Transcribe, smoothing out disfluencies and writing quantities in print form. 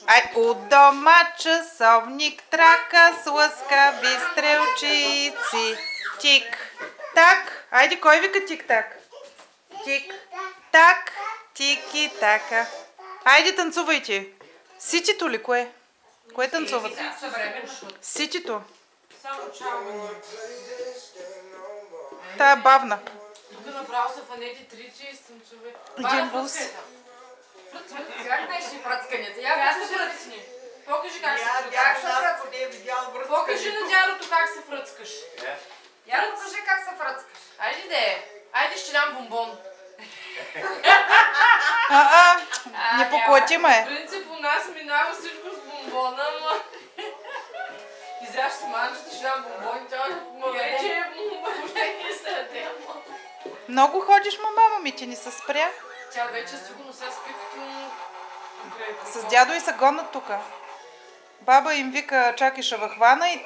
Ай, от дома часовник трака с лъскави стрелчици. Тик-так. Айде, кой вика тик-так? Тик-так, тики-така. Айде, танцувайте. Ситито ли кое? Кое танцуват? Ситито. Та е бавна. Тук направо са фанети тричи и станцове. Един бус. Как беше фръцкането? Как се фръцни? Покажи как се фръцкаш. Покажи на дядото как се фръцкаш. Дядо, покажи как се фръцкаш. Айде де. Айде ще дам бомбон. Не поклати ме. В принцип у нас минава всичко с бомбона, ама... И сега ще се манчета, ще дам бомбон. Тя вече въобще не се яде. Много ходиш, мама ми, ти ни се спря. Тя вече сигурно се спи като... С дядо и се гонят тука. Баба им вика, чакай ще въхвана и